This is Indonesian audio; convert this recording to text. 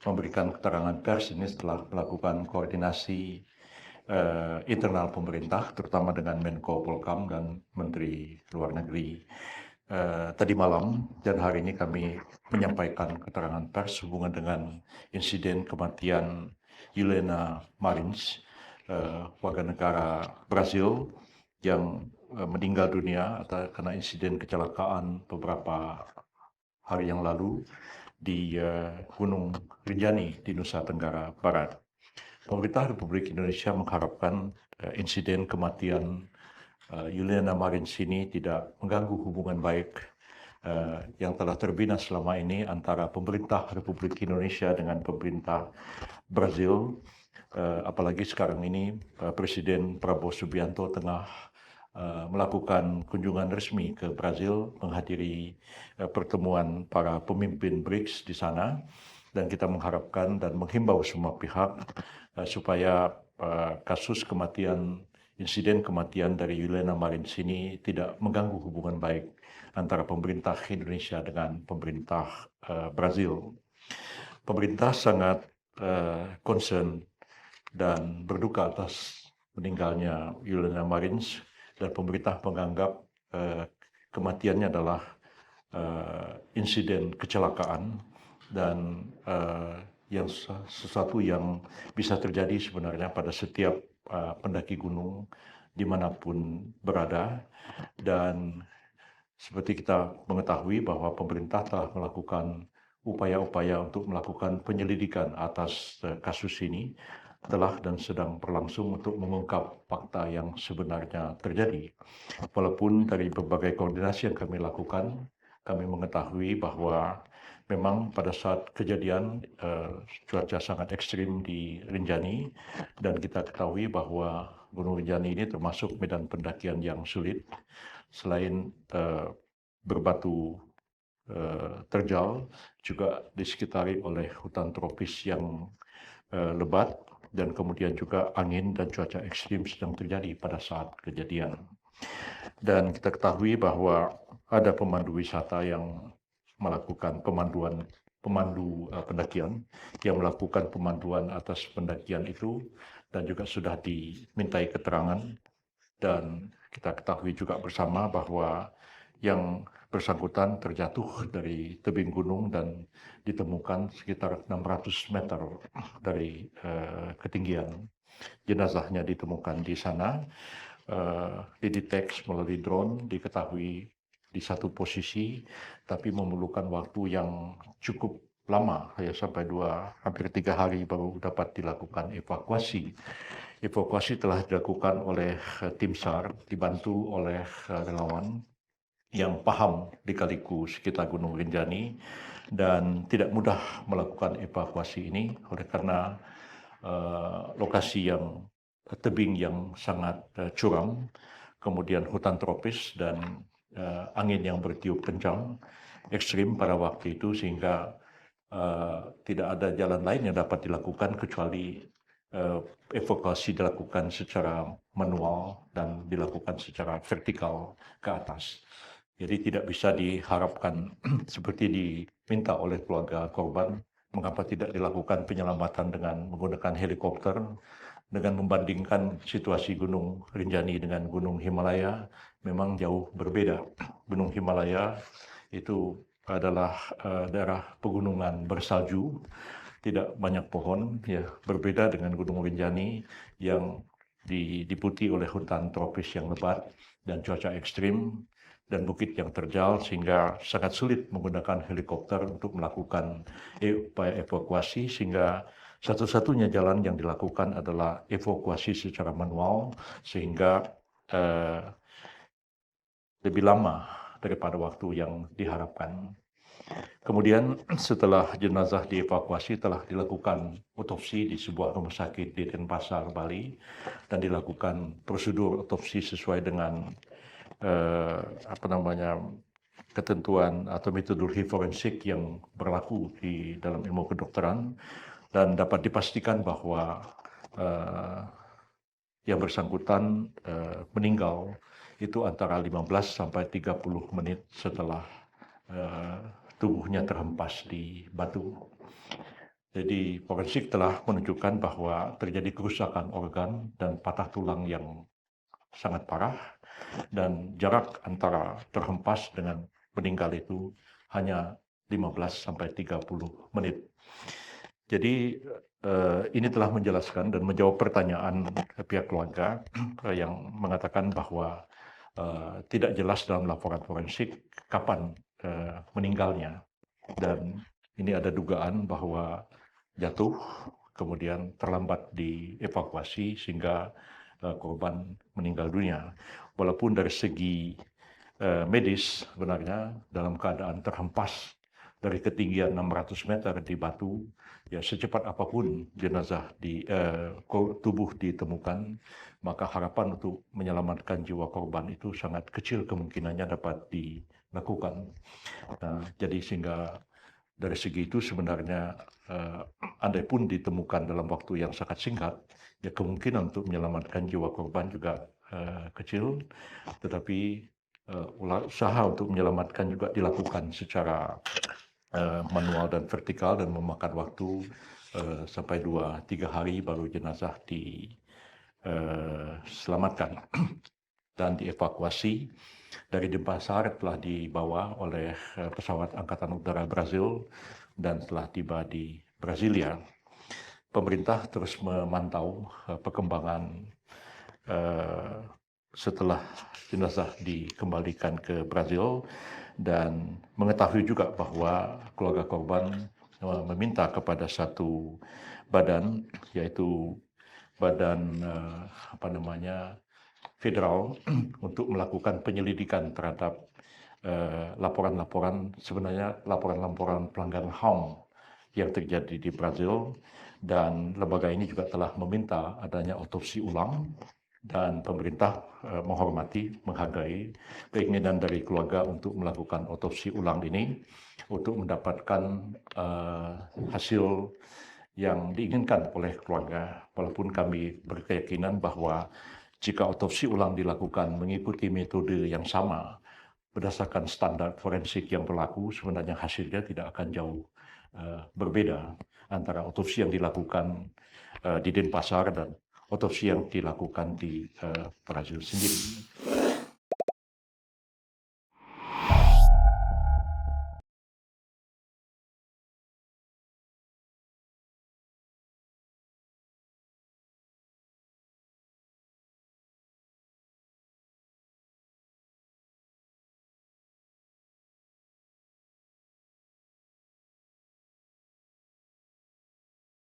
memberikan keterangan pers ini setelah melakukan koordinasi internal pemerintah, terutama dengan Menko Polhukam dan Menteri Luar Negeri tadi malam, dan hari ini kami menyampaikan keterangan pers hubungan dengan insiden kematian Juliana Marins, warga negara Brazil yang meninggal dunia karena insiden kecelakaan beberapa hari yang lalu di Gunung Rinjani di Nusa Tenggara Barat. Pemerintah Republik Indonesia mengharapkan insiden kematian Juliana Marins ini tidak mengganggu hubungan baik yang telah terbina selama ini antara pemerintah Republik Indonesia dengan pemerintah Brazil. Apalagi sekarang ini Presiden Prabowo Subianto tengah melakukan kunjungan resmi ke Brazil, menghadiri pertemuan para pemimpin BRICS di sana, dan kita mengharapkan dan menghimbau semua pihak supaya kasus insiden kematian dari Juliana Marins ini tidak mengganggu hubungan baik antara pemerintah Indonesia dengan pemerintah Brazil. Pemerintah sangat concern dan berduka atas meninggalnya Juliana Marins, dan pemerintah menganggap kematiannya adalah insiden kecelakaan dan yang sesuatu yang bisa terjadi sebenarnya pada setiap pendaki gunung dimanapun berada. Dan seperti kita mengetahui bahwa pemerintah telah melakukan upaya-upaya untuk melakukan penyelidikan atas kasus ini, telah dan sedang berlangsung untuk mengungkap fakta yang sebenarnya terjadi. Walaupun dari berbagai koordinasi yang kami lakukan, kami mengetahui bahwa memang pada saat kejadian cuaca sangat ekstrim di Rinjani, dan kita ketahui bahwa Gunung Rinjani ini termasuk medan pendakian yang sulit. Selain berbatu terjal, juga disekitari oleh hutan tropis yang lebat, dan kemudian juga angin dan cuaca ekstrim sedang terjadi pada saat kejadian. Dan kita ketahui bahwa ada pemandu wisata yang melakukan pemandu pendakian yang melakukan pemanduan atas pendakian itu, dan juga sudah dimintai keterangan. Dan kita ketahui juga bersama bahwa yang bersangkutan terjatuh dari tebing gunung dan ditemukan sekitar 600 meter dari ketinggian. Jenazahnya ditemukan di sana, dideteksi melalui drone, diketahui di satu posisi, tapi memerlukan waktu yang cukup lama, ya sampai hampir 3 hari baru dapat dilakukan evakuasi. Evakuasi telah dilakukan oleh tim SAR, dibantu oleh relawan yang paham lika-liku sekitar Gunung Rinjani, dan tidak mudah melakukan evakuasi ini oleh karena lokasi yang tebing yang sangat curam, kemudian hutan tropis dan angin yang bertiup kencang ekstrim pada waktu itu, sehingga tidak ada jalan lain yang dapat dilakukan kecuali evakuasi dilakukan secara manual dan dilakukan secara vertikal ke atas. Jadi tidak bisa diharapkan seperti diminta oleh keluarga korban, mengapa tidak dilakukan penyelamatan dengan menggunakan helikopter. Dengan membandingkan situasi Gunung Rinjani dengan Gunung Himalaya, memang jauh berbeda. Gunung Himalaya itu adalah daerah pegunungan bersalju, tidak banyak pohon, ya, berbeda dengan Gunung Rinjani yang diliputi oleh hutan tropis yang lebat dan cuaca ekstrim dan bukit yang terjal, sehingga sangat sulit menggunakan helikopter untuk melakukan upaya evakuasi, sehingga satu-satunya jalan yang dilakukan adalah evakuasi secara manual, sehingga lebih lama daripada waktu yang diharapkan. Kemudian setelah jenazah dievakuasi, telah dilakukan otopsi di sebuah rumah sakit di Denpasar, Bali, dan dilakukan prosedur otopsi sesuai dengan ketentuan atau metodologi forensik yang berlaku di dalam ilmu kedokteran, dan dapat dipastikan bahwa yang bersangkutan meninggal itu antara 15 sampai 30 menit setelah tubuhnya terhempas di batu. Jadi forensik telah menunjukkan bahwa terjadi kerusakan organ dan patah tulang yang sangat parah, dan jarak antara terhempas dengan meninggal itu hanya 15 sampai 30 menit. Jadi ini telah menjelaskan dan menjawab pertanyaan pihak keluarga yang mengatakan bahwa tidak jelas dalam laporan forensik kapan meninggalnya, dan ini ada dugaan bahwa jatuh kemudian terlambat dievakuasi sehingga korban meninggal dunia. Walaupun dari segi medis sebenarnya dalam keadaan terhempas dari ketinggian 600 meter di batu, ya secepat apapun jenazah di tubuh ditemukan, maka harapan untuk menyelamatkan jiwa korban itu sangat kecil kemungkinannya dapat dilakukan. Nah, jadi sehingga dari segi itu sebenarnya andai pun ditemukan dalam waktu yang sangat singkat, ya kemungkinan untuk menyelamatkan jiwa korban juga kecil, tetapi usaha untuk menyelamatkan juga dilakukan secara manual dan vertikal dan memakan waktu sampai 2-3 hari baru jenazah diselamatkan dan dievakuasi. Dari Denpasar telah dibawa oleh pesawat Angkatan Udara Brazil dan telah tiba di Brasilia. Pemerintah terus memantau perkembangan setelah jenazah dikembalikan ke Brazil, dan mengetahui juga bahwa keluarga korban meminta kepada satu badan, yaitu badan federal untuk melakukan penyelidikan terhadap laporan-laporan, sebenarnya laporan-laporan pelanggaran HAM yang terjadi di Brazil, dan lembaga ini juga telah meminta adanya otopsi ulang, dan pemerintah menghormati, menghargai keinginan dari keluarga untuk melakukan otopsi ulang ini untuk mendapatkan hasil yang diinginkan oleh keluarga. Walaupun kami berkeyakinan bahwa jika otopsi ulang dilakukan mengikuti metode yang sama berdasarkan standar forensik yang berlaku, sebenarnya hasilnya tidak akan jauh berbeda antara otopsi yang dilakukan di Denpasar dan otopsi yang dilakukan di Brazil sendiri.